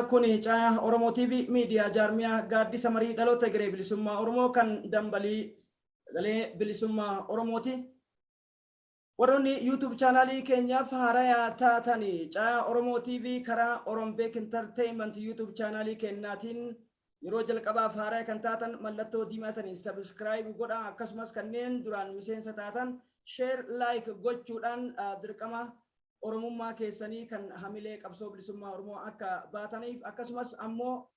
kuni caya Oromoo TV media jarmiyaa gaaddisa marii dhaloota egeree bilisummaa Oromoo kan dambalii galee bilisummaa Oromooti. Warroonni YouTube channelii keenyaaf haarayaa taatanii caya Oromoo TV karaa Orombeek Entertainment YouTube channelii keenyaatiin yeroo jalqabaaf haaraya kan taatan mallattoo diimaa sanii subscribe godhaa, akkasumas kanneen duraan miseensa taatan share like gochuudhaan dirqama Oromummaa keessanii kan hamilee qabsoo bilisummaa Oromoo akka baataniif, akkasumas ammoo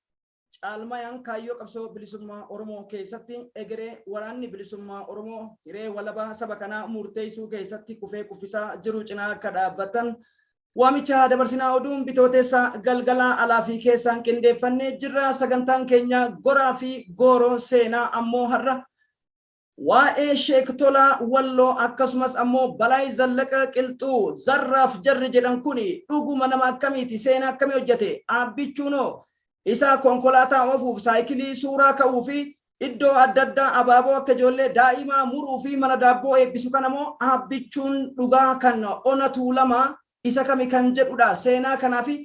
caalmayaan kaayyoo qabsoo bilisummaa Oromoo keessatti egeree waraanni bilisummaa Oromoo hiree walabaa saba kanaa murteessuu keessatti kufee kuffisaa jiru cinaa akka dhaabbatan waamicha dabarsinaa oduun bitooteessa galgalaa alaa fi keessaan qindeeffannee jirra. Sagantaan keenya goraa fi gooroo seenaa ammoo har'a waa'ee Sheek Tolaa Walloo akkasumas ammoo Balaay Zallaqa Qilxuu Zarraaf jarri jedhan kuni dhuguma nama akkamiiti, seenaa akkamii hojjete, aabbichuunoo isa konkolaataa oofuuf saayikilii suuraa ka'uu fi iddoo adda addaa abaaboo akka ijoollee daa'imaa muruu fi mana daabboo eebbisu kanamoo aabbichuun dhugaa kan onatu lama isa kami kan jedhudha. Seenaa kanaa fi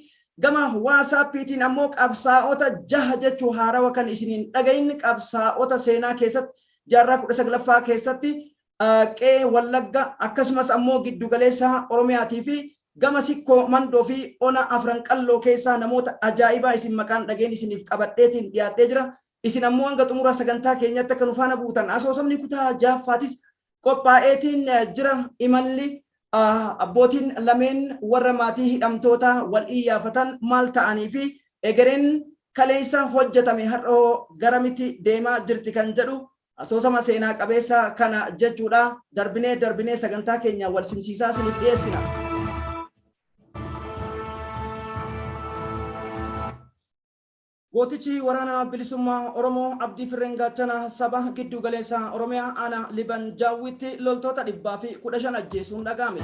gama WhatsAppiitiin ammoo qabsaa'ota 6 jechuu haarawa kan isiniin dhagayin qabsaa'ota seenaa keessatti jaarraa 19ffaa keessatti qee Wallagga akkasumas ammoo giddu galeessa Oromiyaatii fi gama Sikkoo Mandoo fi Ona Afran Qalloo keessaa namoota ajaa'ibaa isin maqaan dhageen isiniif qabadheetiin dhiyaadhee jira. Isin ammoo hanga xumura sagantaa keenyatti akka nu faana buutan asoosamni kutaa 6ffaatis qophaa'eetiin jira. Imalli abbootiin lameen warra maatii hidhamtoota wal iyyaafatan maal ta'anii fi egereen kaleessa hojjetame har'oo garamitti deemaa jirti kan jedhu asoosama seenaa qabeessa kana jechuudha. Darbinee sagantaa keenya wal simsiisaa isiniif dhiyeessina. Gootichi waraana bilisummaa Oromoo Abdii Firreen Gaachana saba giddu galeessa Oromiyaa ana Liban Jaawwitti loltoota 115 ajjeesuun dhaga'ame.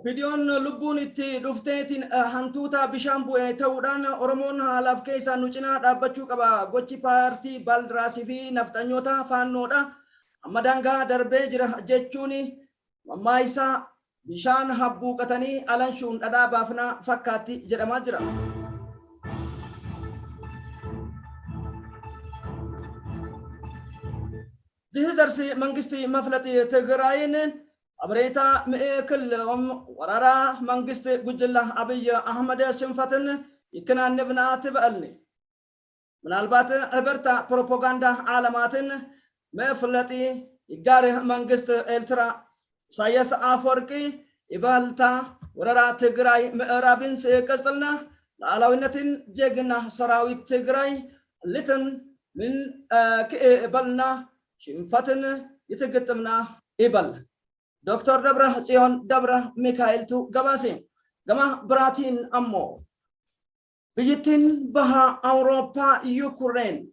Viidiyoon lubbuun itti dhufteetiin hantuuta bishaan bu'ee ta'uudhaan Oromoon haalaaf keessaa nu cinaa dhaabbachuu qaba. Gochi paartii Baaldiraasii fi nafxanyoota faannoodha. Amma daangaa darbee jira jechuun mammaa isaa bishaan habbuuqatanii alanshuun dhadhaa baafnaa fakkaatti jedhamaa jira. Zihizarsi mangisti maflati Tigraayin Abreta Meekelom Warara Mangist Gujilla Abiy Ahmed Shimfatin Ikna Nibna Tibalni Manalbat Alberta Propaganda Alamatin Meflati Igare Mangist Eltra Sayas Aforki Ibalta Warara Tigray Meerabin Sekazalna Alawinatin Jegna Sarawit Tigray Litin Min Ibalna Shimfatin Itigitimna Ibal Dr. Dabra Zion Dabra Mikhail tu Gabasi Gama Bratin Ammo Biyitin Baha Europa Ukraine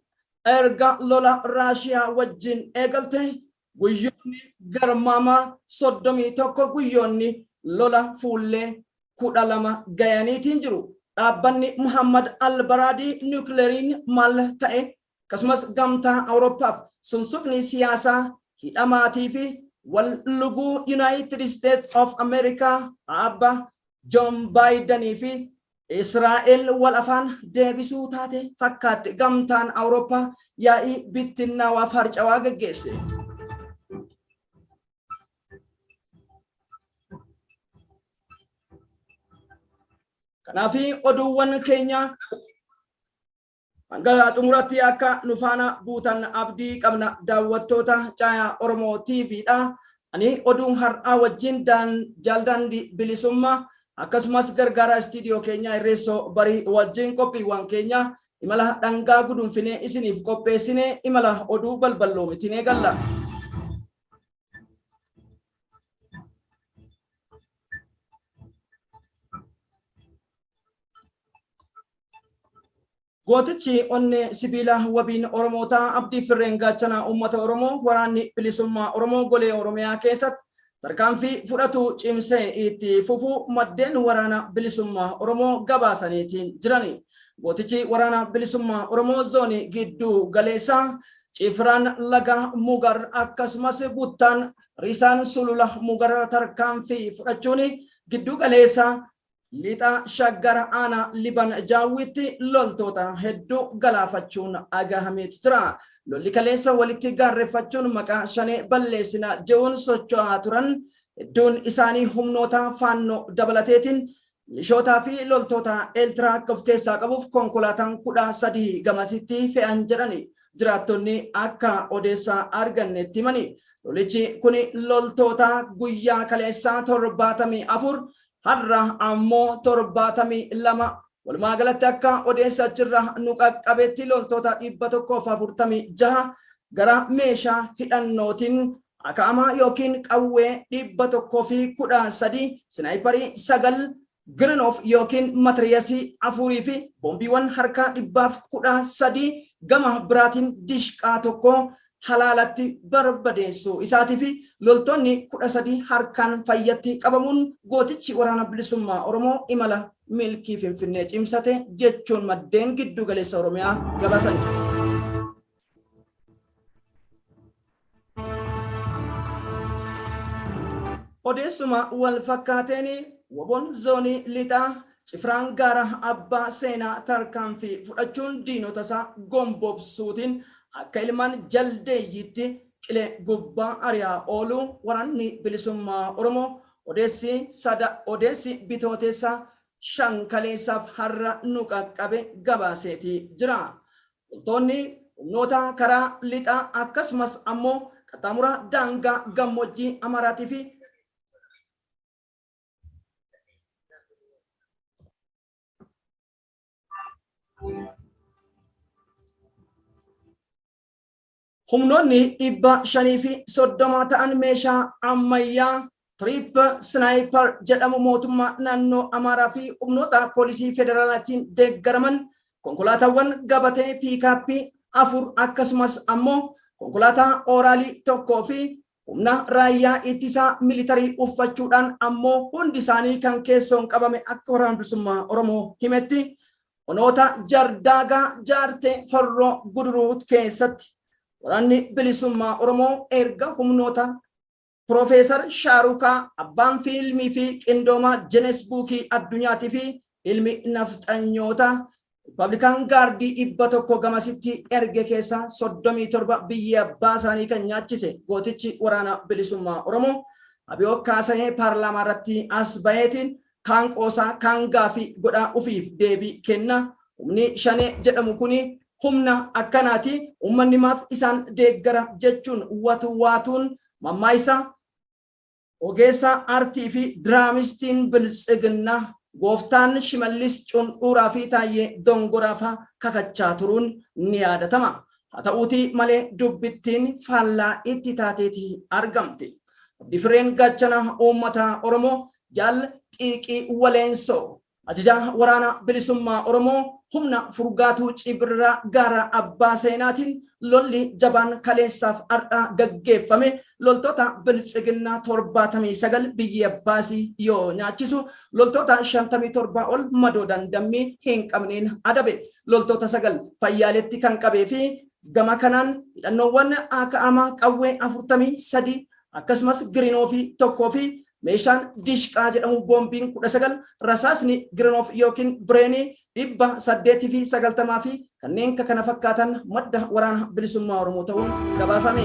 Erga Lola Russia Wajin Egalte Guyoni Garmama Sodomi Toko Guyoni Lola Fulle Kudalama Gayani Tinjuru Abani Muhammad Al-Baradi Nuclearin Mal Tae Kasmas Gamta Europa Sunsukni Siasa Hidama TV Walugu United States of America Abba John Biden fi Israel walafan deebisu taate fakkaate gamtaan Awurooppaa yaa'ii bittinnaa waa farcawaa gaggeesse. Kanaafi oduuwwan keenya hanga xumuratti akka nu faana buutan abdii qabna daawwattoota Caya Oromoo TV dha. Ani oduun har'aa wajjin jaaldandi bilisummaa akkasumas gargaara studio keenya irreessoo barii wajjin qophiiwwan keenya imala dhangaa gudunfine isiniif qopheessine imala oduu balballoomtine galla. Gootichi onne sibiila wabiin Oromoota Abdii Firreen Gaachana uummata Oromoo waraanni bilisummaa Oromoo golee Oromiyaa keessatti tarkaanfii fudhatu cimsee itti fufuu maddeen waraana bilisummaa Oromoo gabaasaniitiin jirani. Gootichi waraana bilisummaa Oromoo zoonii gidduu galeessaa Cifraan laga Mugar akkasumas Buttaan risaan sulula mugara tarkaanfii fudhachuun giddu galeessa lixa shaggara aanaa liban jaawwitti loltoota hedduu galaafachuun agahamee jira. Lolli kaleessa walitti gaarreeffachuun maqaa shanee balleessina jechuun socho'aa turan hedduun isaanii humnoota faannoo dabalateetiin milishootaa fi loltoota Eertiraa akka of keessaa qabuuf konkolaataan 13 gamasitti fe'an jedhani jiraattonni akka odeessaa argannetti himani. Lolichi kun loltoota guyyaa kaleessaa 74 har'a ammoo 72 walumaa galatti akka odeessa achirra nu qaqqabetti loltoota 146 gara meeshaa hidhannootiin akaamaa yookiin qawwee 113 sinaayiparii 9 Grenoof yookiin matiriyasii 4 fi boombiiwwan harkaa 113 gama biraatiin dishqaa tokko halaalatti barbadeessu isaatii fi loltoonni 13 harkaan fayyatti qabamuun gootichi waraana bilisummaa Oromoo imala milkii Finfinnee cimsate jechuun maddeen giddu galeessa Oromiyaa gabaasan. Odeessuma wal fakkaateen wabon zoonii lixaa Cifraan gaara abbaa seenaa tarkaanfii fudhachuun diinota isaa gomboobsuutiin akka ilmaan jaldeeyyitti qilee gubbaa ari'aa oolu waraanni bilisummaa Oromoo odeessi bitooteessa shankaleessaaf har'a nu qaqqabe gabaaseetii jira. Loltoonni humnoota karaa lixaa akkasumas ammoo qaxxaamura daangaa gammoojjii Amaraatii fi humnoonni 530 ta'an meeshaa ammayyaa Trip Sniper jedhamu mootummaa naannoo Amaaraa fi humnoota poolisii federaalaatiin deeggaraman konkolaataawwan gabatee piikaappii 4 akkasumas ammoo konkolaataa ooraalii 1 fi humna raayyaa ittisaa militarii uffachuudhaan ammoo hundi isaanii kan keessoon qabame akka waraana bilisummaa Oromoo himetti onoota Jardaagaa Jaartee Horroo Guduruut keessatti waraanni bilisummaa Oromoo erga humnoota Profeesar Shaarukaa abbaan fiilmii fi qindoomaa Jenesbuukii addunyaatii fi ilmi nafxanyoota Republican Gaardii 100 gamasitti erge keessa 37 biyya abbaa isaanii kan nyaachise gootichi waraana bilisummaa Oromoo Abiyoo Kaasahee paarlaamaa irratti as baheetiin kaan qoosaa kaan gaafii godhaa ufiif deebii kenna. Humni shanee jedhamu kuni humna akkanaati uummanni maaf isaan deeggara jechuun waatuun mammaayisa ogeessa aartii fi diraamistiin biltsiginna gooftaan Shimallis Cunduraa fi Taayyee Dongoraa kakachaa turuun ni yaadatama. Haa ta'uutii malee dubbittiin faallaa itti taateetii argamte. Difireen gachana uummata Oromoo Jaal Xiiqii Waleensoo ajajaa waraana bilisummaa Oromoo humna furgaatuu Cibirraa gaara abbaa seenaatiin lolli jabaan kaleessaaf har'a gaggeeffame loltoota biltsiginnaa 79 biyya abbaasii yoo nyaachisu loltoota 57 ol madoo dandammii hin qabneen adabe loltoota 9 fayyaaletti kan qabee fi gama kanaan hidhannoowwan AKM qawwee 43 akkasumas Giriinoof 1 fi meeshaan dishqaa jedhamu boombiin 19 rasaasni Giriinoof yookiin bireenii 890 fi kanneen kana fakkaatan madda waraana bilisummaa Oromoo ta'uun gabaafame.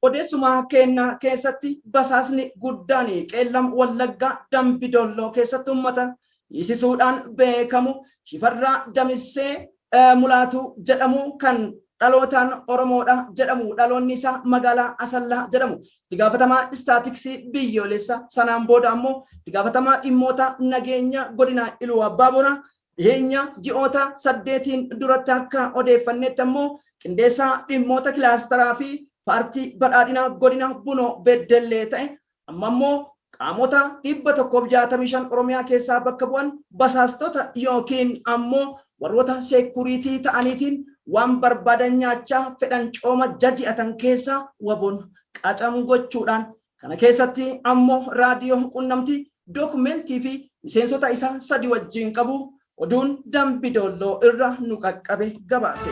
Odeessuma keenna keessatti basaasni guddaan qeellam Wallaggaa Dambidolloo keessatti uummata hiisisuudhaan beekamu Shifarraa Damissee Mulaatu jedhamu kan dhalootaan Oromoodha jedhamu dhaloonni isaa magaalaa Asallaa jedhamu itti gaafatamaa istaatiksii biyyoolessa sanaan booda ammoo itti gaafatamaa dhimmoota nageenya godina Iluu Abbaa Boraa dhiyeenya ji'oota 8 duratti akka odeeffannetti ammoo qindeessaa dhimmoota kilaasteraa fi paartii badhaadhinaa godina Bunoo Beddellee ta'e amma ammoo qaamota 165 Oromiyaa keessaa bakka bu'an basaastota yookiin ammoo warroota seekuriitii ta'aniitiin waan barbaadan nyaachaa fedhan cooma jaji'atan keessa waboon qacam gochuudhaan kana keessatti ammoo raadiyoo qunnamtii dookumentii fi miseensota isaa 3 wajjin qabu oduun Dambidolloo irra nu qaqqabe gabaase.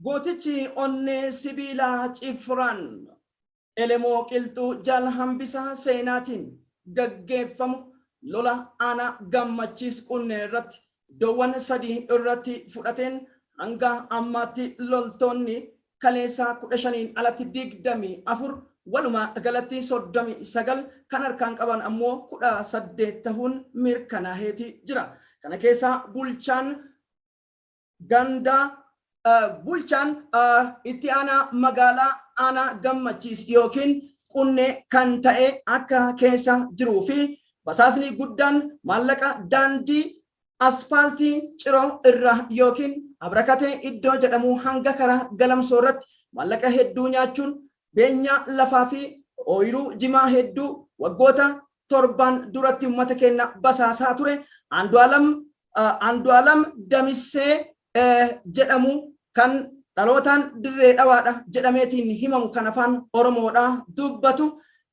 gootichi onnee sibiilaa cifraan elemoo qilxuu jaal hambisaa seenaatiin gaggeeffamu lola aanaa gammachiis qunnee irratti iddoowwan 3 irratti fudhateen hanga ammaatti loltoonni kaleessaa 15 alatti 24 waluma galatti 39 kan harkaan qaban ammoo 18 ta'uun mirkanaa'eeti jira. Kana keessaa bulchaan ganda bulchaan itti aanaa magaalaa aanaa gammachiis yookiin qunnee kan ta'e akka keessa jiruu fi basaasni guddaan maallaqa daandii aspaaltii ciroo irra yookiin abrakatee iddoo jedhamu hanga karaa galamsoo irratti maallaqa hedduu nyaachuun beenyaa lafaa fi ooyiruu jimaa hedduu waggoota 7 duratti uummata keenya basaasaa ture. Andu'aalam Damissee jedhamu kan dhalootaan dirree dhawaadha jedhameetiin himamu kan afaan Oromoodha dubbatu.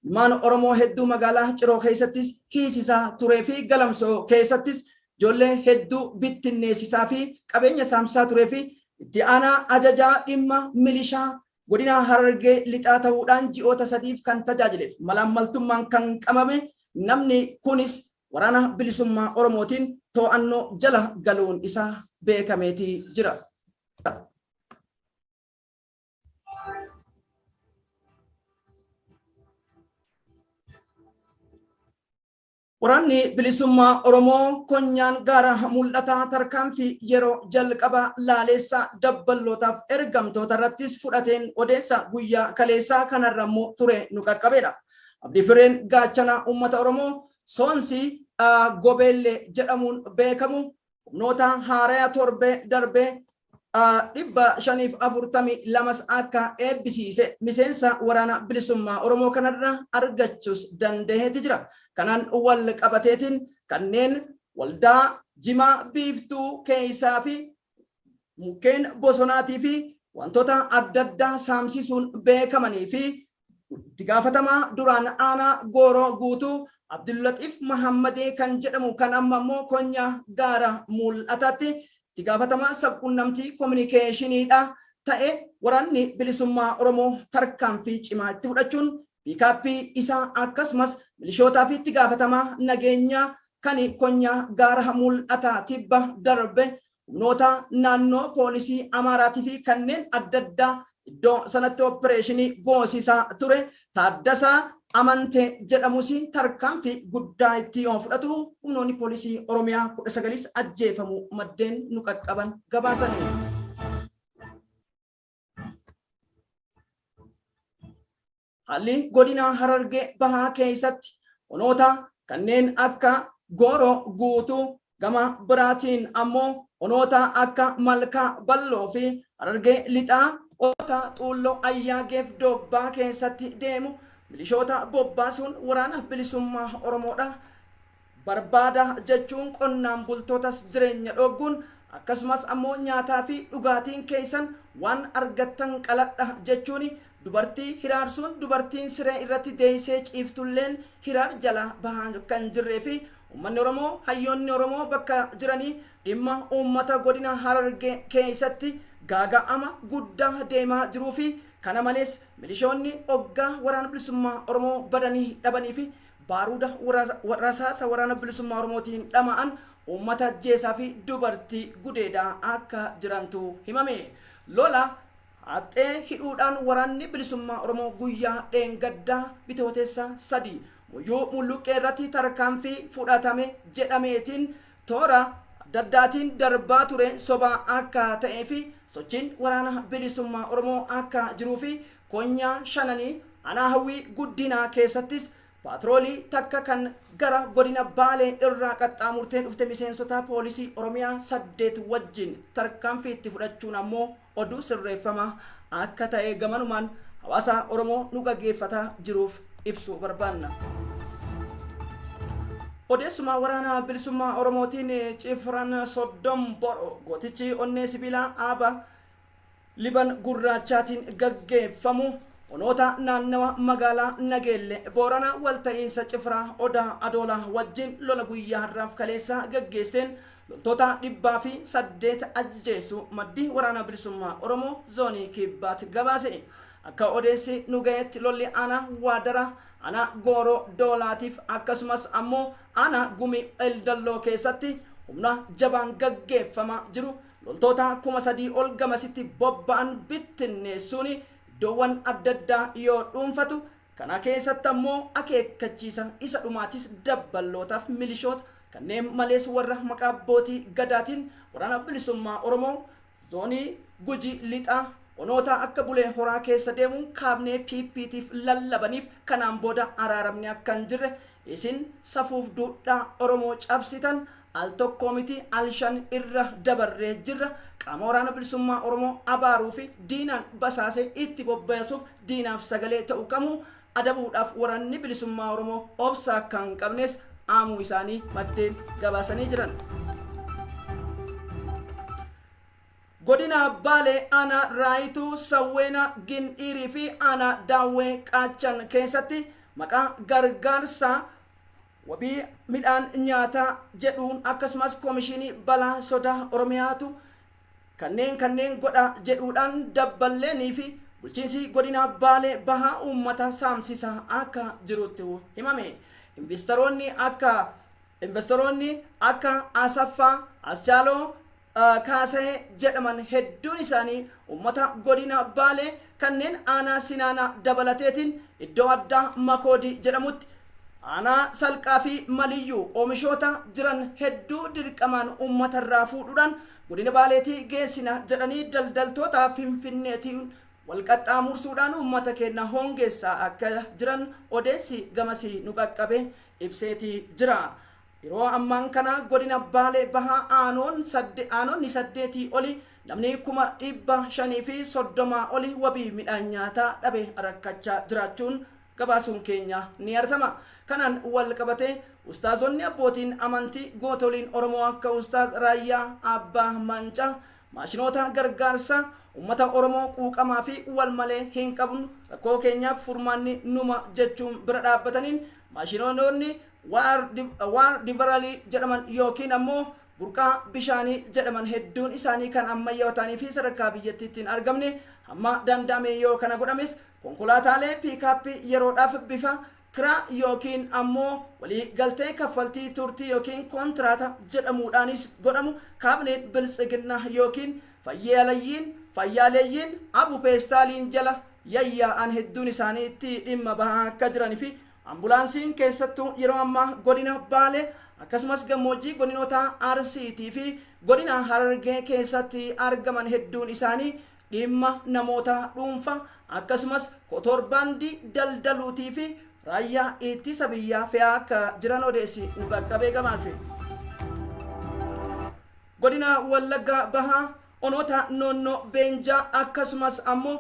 Ilmaan Oromoo hedduu magaalaa Ciroo keessattis hiisisaa turee fi galamsoo keessattis ijoollee hedduu bittinneessisaa fi qabeenya saamsaa turee fi itti aanaa ajajaa dhimma milishaa godina Harargee lixaa ta'uudhaan ji'oota 3 kan tajaajileef malaammaltummaan kan qabame namni kunis waraana bilisummaa Oromootiin to'annoo jala galuun isaa beekameeti jira. Waraanni bilisummaa Oromoo konyaan gaara mul'ataa tarkaanfii yeroo jalqaba laaleessaa dabbalootaaf ergamtoota irrattis fudhateen odeessa guyyaa kaleessaa kanarra immoo ture nu qaqqabeedha. Abdii Fireen gaachana uummata Oromoo Soonsi Gobeellee jedhamuun beekamu humnoota haaraya torbee darbee 542 akka eebbisiise miseensa waraana bilisummaa Oromoo kanarra argachuus danda'eeti jira. Kanaan wal qabateetiin kanneen waldaa jimaa biiftuu keessaa fi mukkeen bosonaatii fi wantoota adda addaa saamsisuun beekamanii fi itti gaafatamaa duraan aanaa Gooroo guutuu Abdullatiif Mahammadee kan jedhamu kan amma immoo konyaa gaara mul'ataatti itti gaafatamaa sabquunnamtii kominikeeshiniidha ta'e waraanni bilisummaa Oromoo tarkaanfii cimaa itti fudhachuun piikaappii isaa akkasumas milishootaa fi itti gaafatamaa nageenyaa kan konyaa gaara mul'ataa tibba darbe humnoota naannoo poolisii Amaaraatii fi kanneen adda addaa iddoo sanatti opereeshinii goosisaa ture Taaddasaa Amantee jedhamus tarkaanfii guddaa itti yoo fudhatu humnoonni poolisii Oromiyaa 19 ajjeefamu maddeen nu qaqqaban gabaasanii. Haalli godina Harargee bahaa keessatti onoota kanneen akka Gooroo guutuu gama biraatiin ammoo onoota akka Malkaa Balloo fi Harargee lixaa onoota Xuulloo Ayyaageef Dobbaa keessatti deemu milishoota bobbaasuun waraana bilisummaa Oromoodha barbaada jechuun qonnaan bultootas jireenya dhogguun akkasumas ammoo nyaataa fi dhugaatiin keessan waan argattan qaladha jechuun dubartii hiraarsuun dubartiin siree irratti deessee ciiftulleen hiraar jala bahaa kan jirree fi uummanni Oromoo hayyoonni Oromoo bakka jiranii dhimma uummata godina Harargee keessatti gaaga'ama guddaa deemaa jiruu fi kana malees milishoonni oggaa waraana bilisummaa Oromoo badanii dhabanii fi baaruuda rasaasa waraana bilisummaa Oromootiin dhama'an uummata jeesaa fi dubartii gudeedaa akka jirantu himame. Lola haxee hidhuudhaan waraanni bilisummaa Oromoo guyyaa dheengaddaa bitooteessa 3 muyyuu mulluqqee irratti tarkaanfii fudhatame jedhameetiin toora daddaatiin darbaa ture sobaa akka ta'ee fi sochiin waraana bilisummaa Oromoo akka jiruu fi konyaa shananii aanaa hawwii guddinaa keessattis paatroolii takka kan gara godina Baalee irraa qaxxaamurtee dhufte miseensota poolisii Oromiyaa 8 wajjin tarkaanfii itti fudhachuun ammoo oduu sirreeffama akka ta'e gamanumaan hawaasa Oromoo nu gaggeeffataa jiruuf ibsuu barbaanna. Odeessuma waraana bilisummaa Oromootiin Cifran Soddom Boro gootichi onnee sibiilaa Aaba Liban Gurraachaatiin gaggeeffamu onoota naannawa magaalaa Nageelle Boorana walta'iinsa Cifraa Odaa Adoolaa wajjin lola guyyaa har'aaf kaleessa gaggeesseen loltoota 800 ajjeesu maddi waraana bilisummaa Oromoo zoonii kibbaatti gabaase. Akka odeessi nu ga'etti lolli ana waadara ana gooroo doolaatiif akkasumas ammoo ana gumi eldalloo keessatti humna jabaan gaggeeffamaa jiru. Loltoota 3,000 ol gamasitti bobba'an bittinneessuun iddoowwan adda addaa yoo dhuunfatu kana keessatti ammoo akeekkachiisa isa dhumaatis dabballootaaf milishoota kanneen malees warra maqaa abbootii gadaatiin waraana bilisummaa Oromoo zoonii Gujii lixaa onoota akka Bulee Horaa keessa deemuun kaabnee PPTif lallabaniif kanaan booda araaramni akka hin jirre isin safuuf duudhaa Oromoo cabsitan al tokko miti al shan irra dabarree jirra qaama waraana bilisummaa Oromoo abaaruu fi diinaan basaasee itti bobbaasuuf diinaaf sagalee ta'uu qabu adabuudhaaf waraanni bilisummaa Oromoo obsaa kan qabnes aamuu isaanii maddeen gabaasanii jiran. Godina Baalee ana Raayituu Sawweena Gindhiirii fi ana Daawwee Qaachan keessatti maqaa gargaarsaa wabii midhaan nyaataa jedhuun akkasumas koomishinii balaa sodaa Oromiyaatu kanneen godha jedhuudhaan dabbaleenii fi bulchiinsi godina Baalee bahaa uummata saamsisaa akka jirutti himame. Investoroonni akka Asaffaa Aschaaloo kaasee jedhaman hedduun isaanii uummata godina Baalee kanneen aanaa Sinaanaa dabalateetiin iddoo addaa Makoodii jedhamutti aanaa Salqaa fi Maliyyuu oomishoota jiran hedduu dirqamaan uummatarraa fuudhuudhaan godina Baaleetii geessina jedhanii daldaltoota Finfinneetiin walqaxxaamursuudhaan uummata keenya hongeessaa akka jiran odeessi gamasii nu qaqqabe ibseetii jira. Yeroo ammaan kana godina Baalee bahaa aanonni 8 oli namni 530 oli wabii midhaan nyaataa dhabe rakkachaa jiraachuun gabaasuun keenya ni argama. Kanaan wal qabatee ustaazonni abbootiin amantii gootoliin Oromoo akka ustaaz Raayyaa Abbaa Mancaa maashinoota gargaarsa uummata Oromoo quuqamaa fi wal malee hin qabnu rakkoo keenyaaf furmaanni numa jechuun bira dhaabbataniin maashinoonni waar divaralii jedhaman yookiin ammoo burqaa bishaanii jedhaman hedduun isaanii kan ammayyaawatanii fi sadarkaa biyyattiitti hin argamne hamma danda'ame yoo kana godhames konkolaataalee piikaappii yeroodhaaf bifa kiraa yookiin ammoo walii galtee kaffaltii turtii yookiin kontiraata jedhamuudhaanis godhamu kaabineen biltsiginna yookiin fayyaaleeyyiin abu peestaaliin jala yayyaa'an hedduun isaaniitti dhimma bahaa akka jiranii fi ambulaansiin keessattuu yeroo ammaa godina Baalee akkasumas gammoojjii godinoota Arsiitii fi godina Harargee keessatti argaman hedduun isaanii dhimma namoota dhuunfaa akkasumas kotorbaandii daldaluutii fi raayyaa ittisa biyyaa fe'aa akka jiran odeessi nu qaqqabee gabaase. Godina Wallagga bahaa onoota Noonnoo Beenjaa akkasumas ammoo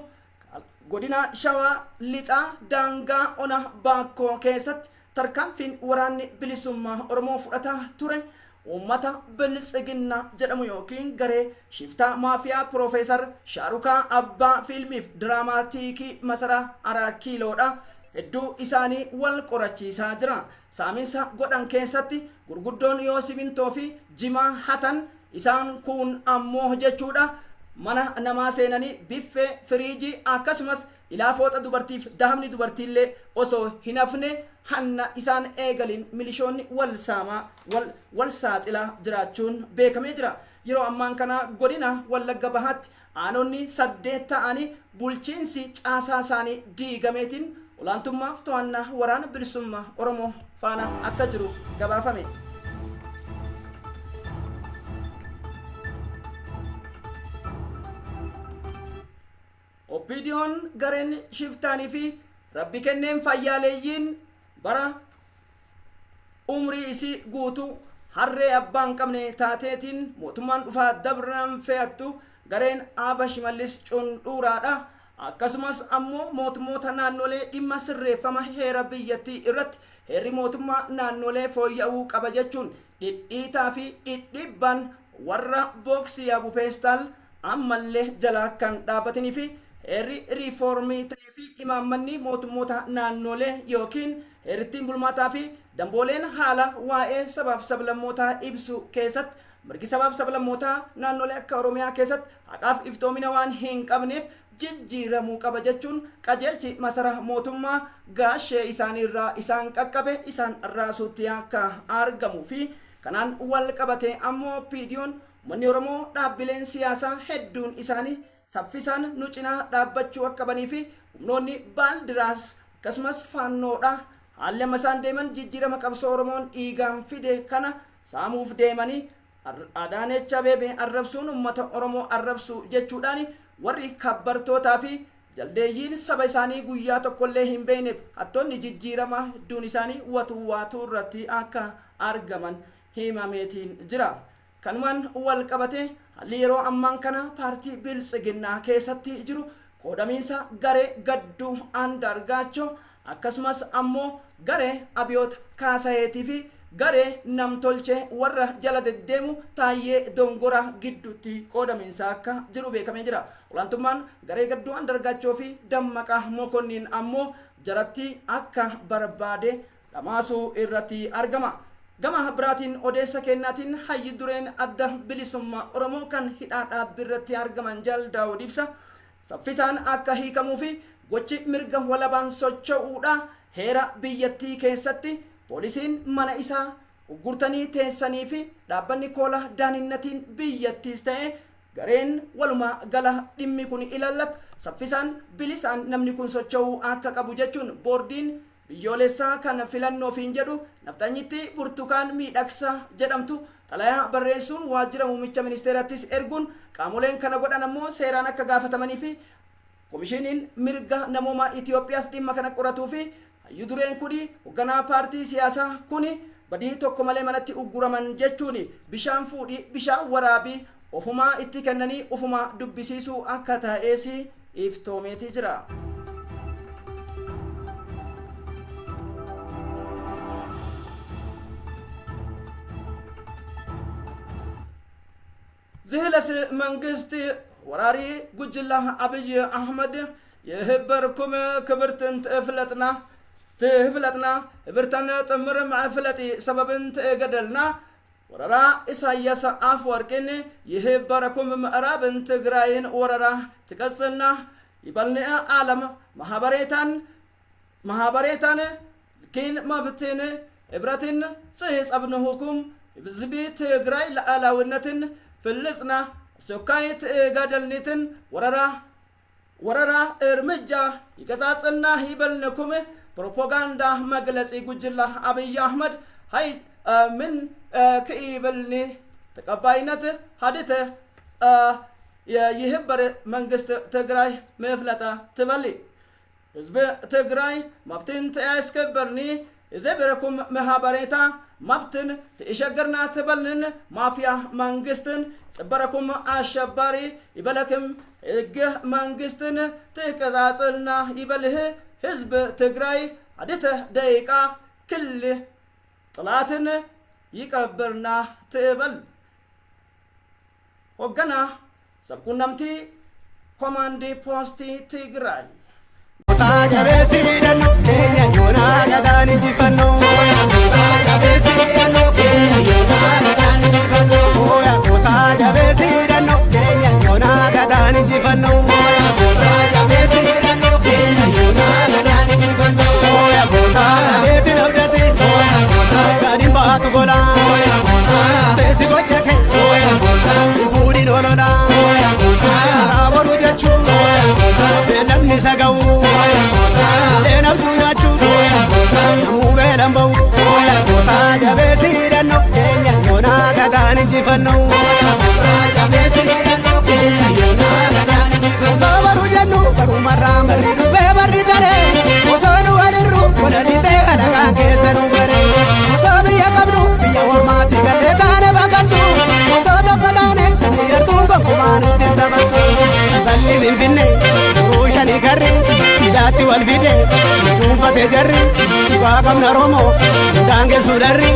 godina Shawaa lixaa daangaa ona Baakkoo keessatti tarkaanfiin waraanni bilisummaa Oromoo fudhataa ture uummata biltsiginna jedhamu yookiin garee shiftaa maafiyaa Piroofeesar Shaarukaa Abbaa fiilmiif diraamaatikii masaraa Araakiiloodha hedduu isaanii wal qorachiisaa jira. Saaminsa godhan keessatti gurguddoon yoo simintoo fi jimaa hatan isaan kun ammoo jechuudha mana namaa seenanii biffee firiijii akkasumas ilaafoota dubartiif dahamni dubartiillee osoo hin hafne hanna isaan eegaliin milishoonni wal saaxilaa jiraachuun beekamee jira. Yeroo ammaan kana godina Wallagga bahaatti aanonni 8 ta'anii bulchiinsi caasaa isaanii diigameetiin olaantummaaf to'annaa waraana bilisummaa Oromoo faana akka jiru gabaafame. Oppiidiyoon gareen shiftaanii fi rabbi kenneen fayyaaleeyyiin bara umrii isii guutuu harree abbaan qabne taateetiin mootummaan dhufaa dabran fe'attu gareen Aaba Shimallis Cundhuuraadha. Akkasumas ammoo mootummoota naannolee dhimma sirreeffama heera biyyattii irratti heerri mootummaa naannolee fooyya'uu qaba jechuun dhidhiitaa fi dhidhiibbaan warra booksii Abu Peestaal ammallee jalaa kan dhaabatanii fi heerri riifoormii ta'ee fi imaammanni mootummoota naannolee yookiin heerittiin bulmaataa fi dambooleen haala waa'ee sabaaf sablammootaa ibsu keessatti mirgi sabaaf sablammootaa naannolee akka Oromiyaa keessatti haqaaf iftoomina waan hin qabneef jijjiiramuu qaba jechuun qajeelchi masara mootummaa gaashee isaaniirraa isaan qaqqabe isaan raasuutti akka argamuu fi kanaan wal qabate ammoo PDO'n manni Oromoo dhaabbileen siyaasaa hedduun isaanii saffisaan nu cinaa dhaabbachuu akka qabanii fi humnoonni baaldiraas akkasumas faannoodha haalli amma isaan deeman jijjiirama qabsoo Oromoon dhiigaan fide kana saamuuf deemanii Adaanech Abeebee arrabsuun uummata Oromoo arrabsu jechuudhaan warri kabbartootaa fi jaldeeyyiin saba isaanii guyyaa tokkollee hin beekneef hattoonni jijjiirama hedduun isaanii waatuu irratti akka argaman himameetiin jira. Kanumaan wal qabate haalli yeroo ammaan kana paartii Biltsiginnaa keessatti jiru qoodamiinsa garee gadduu Andaargaachoo akkasumas ammoo garee Abiyoot Kaasayeetii fi garee namtolchee warra jala deddeemu Taayyee Dongoraa gidduutti qoodamiinsa akka jiru beekamee jira. Olaantummaan garee gadduu Andaargaachoo fi Dammaqaa Mokonnin ammoo jaratti akka barbaade dhamaasuu irratti argama. Gama biraatiin odeessa kennaatiin hayyi dureen adda bilisummaa Oromoo kan hidhaa dhaabbiirratti argaman Jaal Daawud Ibsaa saffisaan akka hiikamuu fi gochi mirga walabaan socho'uudha heera biyyattii keessatti poolisiin mana isaa gurtanii teessanii fi dhaabbanni koola daaninnatiin biyyattiis ta'e gareen walumaa gala dhimmi kun ilaallatu saffisaan bilisaan namni kun socho'uu akka qabu jechuun boordiin biyyoolessaa kan filannoofiin jedhu Naftanyitti Burtukaan Miidhagsaa jedhamtu xalayaa barreessuun waajjira muummicha ministeerattis erguun qaamoleen kana godhan ammoo seeraan akka gaafatamanii fi komishiniin mirga namoomaa Itoophiyaas dhimma kana qoratuu fi hayyu dureen kuni hoogganaa paartii siyaasaa kuni badii tokko malee manatti ugguraman jechuun bishaan fuudhii bishaan waraabii ofumaa itti kennanii ofumaa dubbisiisuu akka ta'ees iftoomeetii jira. ዝህለስ መንግስት ወራሪ ጉጅላ አብይ አህመድ የህበርኩም ክብርትን ትፍለጥና ህብርተን ጥምር ማዕፍለጢ ሰበብን ትገደልና ወረራ ኢሳያስ አፈወርቂን የህበረኩም ምዕራብን ትግራይን ወረራ ትቀጽልና ይበልነ ዓለም ማህበሬታን ኪን መብትን ህብረትን ጽሕጸብንሁኩም ብዝቢ ትግራይ ለዓላውነትን ፍልጽና አስቸኳይ ትገደልኒትን ወረራ እርምጃ ይቀጻጽና ይበልነኩም ፕሮፓጋንዳ መግለጽ ጉጅላ አብይ አህመድ ሃይ ምን ከኢበልኒ ተቀባይነት ሀዲተ የህበር መንግስት ትግራይ መፍለጣ ትበሊ ህዝብ ትግራይ መብትን ያስከበርኒ የዘበረኩም ማህበሬታ መብትን ትሸገርና ትበልን ማፊያ መንግስትን ጽበረኩም አሸባሪ ይበለክም ህግ መንግስትን ትቀጻጽልና ይበልህ ህዝብ ትግራይ አዲተ ደቂቃ ክል ጥላትን ይቀበርና ትበል ወገና ሰብኩናምቲ ኮማንድ ፖስት ትግራይ Jabesi dano Kenya yona gadani jifano Jabesi dano Kenya yona gadani jifano Oya kota jabesi dano Kenya yona gadani jifano Oya kota jabesi dano Kenya yona gadani jifano Oya kota beti nabdati Oya kota gadin bahatu gola Oya kota tesi gochake Oya kota ifuri nolola Oya kota aboru jachu Oya kota belamni sagau Jifano jabesi dano Kenya yona gadani jifano Sabaru janu baru maram ridu febar ditare Osanu aliru kodalite alaga keseru bare Osabi yakabnu biya hormati galetane bagatu Ototo kadane samiyartu kumanu tintabatu Balli minfinne urushani garri Hidati walfide Dunfate jarri Wakamna romo Dange sudarri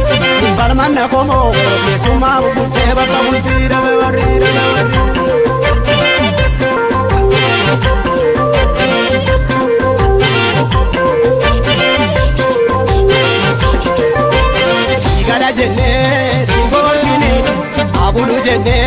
Falmanna komo Kesuma bukutte bakka bulti dabe warri Sigala jenne sigorsine jennee